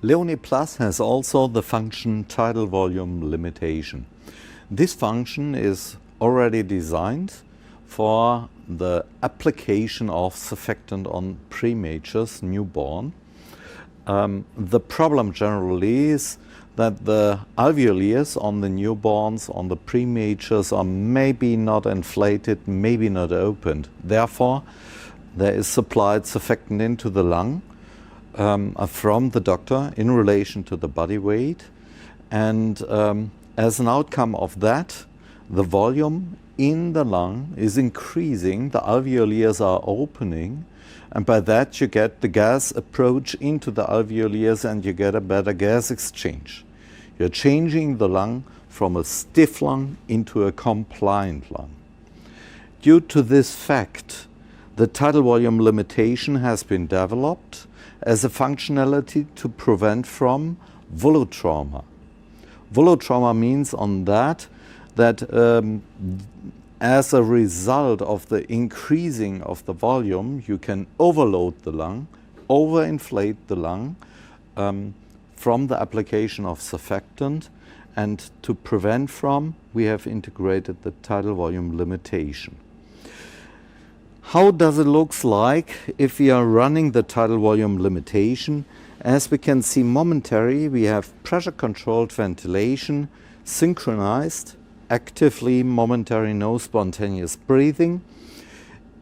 Leone Plus has also the function tidal volume limitation. This function is already designed for the application of surfactant on prematures, newborn. The problem generally is that the alveoles on the newborns, on the prematures, are maybe not inflated, maybe not opened. Therefore, there is supplied surfactant into the lung from the doctor in relation to the body weight, and as an outcome of that, the volume in the lung is increasing, the alveoles are opening, and by that you get the gas approach into the alveoles and you get a better gas exchange. You're changing the lung from a stiff lung into a compliant lung. Due to this fact, the tidal volume limitation has been developed as a functionality to prevent from volutrauma. Volutrauma means on that as a result of the increasing of the volume, you can overload the lung, overinflate the lung from the application of surfactant, and to prevent from, we have integrated the tidal volume limitation. How does it look like if we are running the tidal volume limitation? As we can see momentarily, we have pressure-controlled ventilation, synchronized, actively momentary no spontaneous breathing.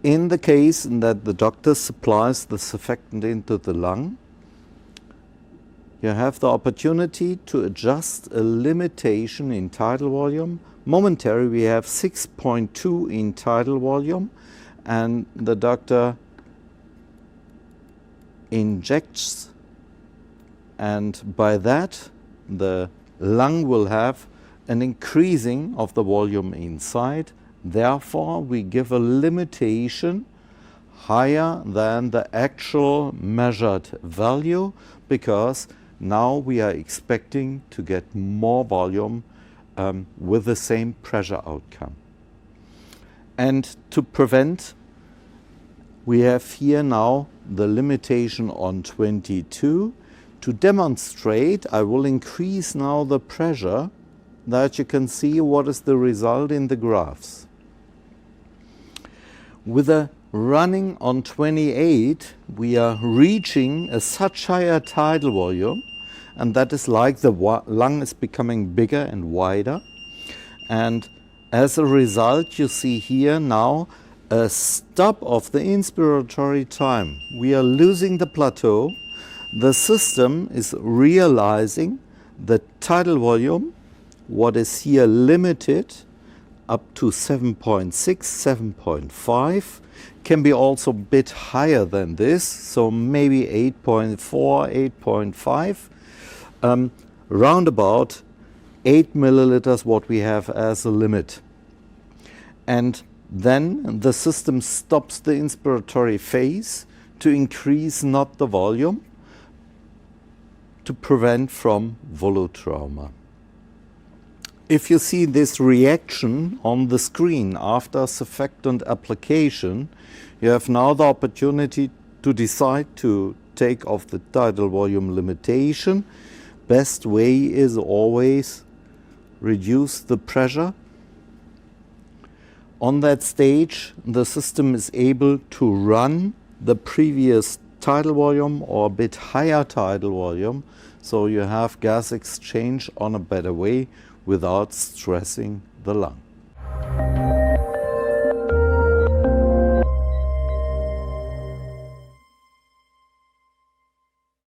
In the case that the doctor supplies the surfactant into the lung, you have the opportunity to adjust a limitation in tidal volume. Momentarily we have 6.2 in tidal volume, and the doctor injects, and by that the lung will have an increasing of the volume inside. Therefore, we give a limitation higher than the actual measured value, because now we are expecting to get more volume with the same pressure outcome. And to prevent, we have here now the limitation on 22. To demonstrate, I will increase now the pressure, that you can see what is the result in the graphs. With a running on 28, we are reaching a such higher tidal volume, and that is like the lung is becoming bigger and wider. And as a result, you see here now a stop of the inspiratory time. We are losing the plateau. The system is realizing the tidal volume, what is here limited up to 7.6, 7.5, can be also a bit higher than this, so maybe 8.4, 8.5, round about 8 milliliters what we have as a limit. And then the system stops the inspiratory phase to increase not the volume, to prevent from volutrauma. If you see this reaction on the screen after surfactant application, you have now the opportunity to decide to take off the tidal volume limitation. Best way is always reduce the pressure. On that stage, the system is able to run the previous tidal volume or a bit higher tidal volume, so you have gas exchange on a better way without stressing the lung.